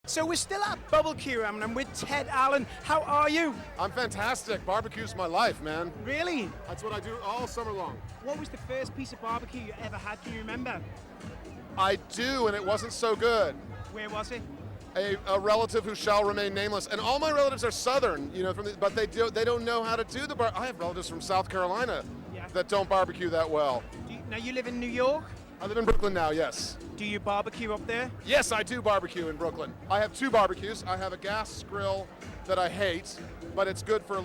So we're still at Barbecue and I'm with Ted Allen. How are you? I'm fantastic. Barbecue's my life, man. Really? That's what I do all summer long. What was the first piece of barbecue you ever had? Can you remember? I do, and it wasn't so good. Where was it? A relative who shall remain nameless, and all my relatives are Southern, but they don't know how to do the bar. I have relatives from South Carolina that don't barbecue that well. Now you live in New York? I live in Brooklyn now, yes. Do you barbecue up there? Yes, I do barbecue in Brooklyn. I have two barbecues. I have a gas grill that I hate, but it's good for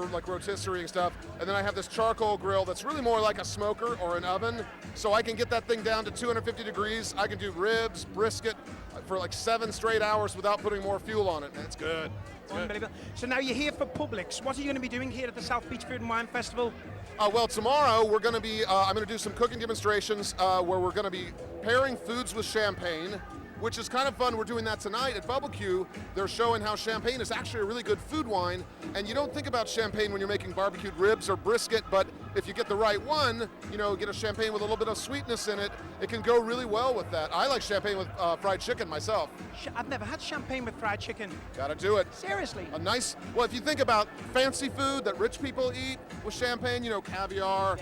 like rotisserie and stuff. And then I have this charcoal grill that's really more like a smoker or an oven. So I can get that thing down to 250 degrees. I can do ribs, brisket for like 7 straight hours without putting more fuel on it. And it's good. Unbelievable. So now you're here for Publix. What are you going to be doing here at the South Beach Food and Wine Festival? Well, tomorrow we're going to be, I'm going to do some cooking demonstrations where we're going to be pairing foods with champagne, which is kind of fun. We're doing that tonight at Barbecue. They're showing how champagne is actually a really good food wine. And you don't think about champagne when you're making barbecued ribs or brisket, but if you get the right one, get a champagne with a little bit of sweetness in it, it can go really well with that. I like champagne with fried chicken myself. I've never had champagne with fried chicken. Gotta do it. Seriously? Well, if you think about fancy food that rich people eat with champagne, caviar,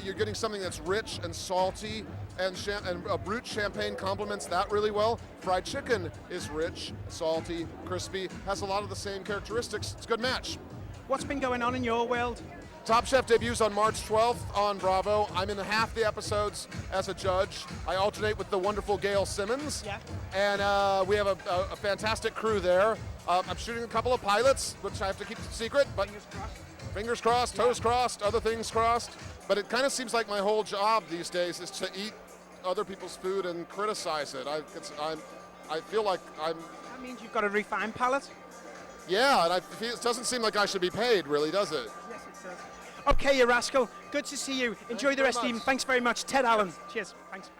you're getting something that's rich and salty, and a brut champagne complements that really well. Fried chicken is rich, salty, crispy, has a lot of the same characteristics. It's a good match. What's been going on in your world? Top Chef debuts on March 12th on Bravo. I'm in half the episodes as a judge. I alternate with the wonderful Gail Simmons. Yeah. And we have a fantastic crew there. I'm shooting a couple of pilots, which I have to keep secret, but fingers crossed, toes crossed, other things crossed. But it kind of seems like my whole job these days is to eat other people's food and criticize it. I feel like I'm... That means you've got a refined palate? Yeah, and it doesn't seem like I should be paid, really, does it? Yes, it does. Okay, you rascal. Good to see you. Enjoy the rest of the evening. Thanks very much. Ted Allen. Cheers. Thanks.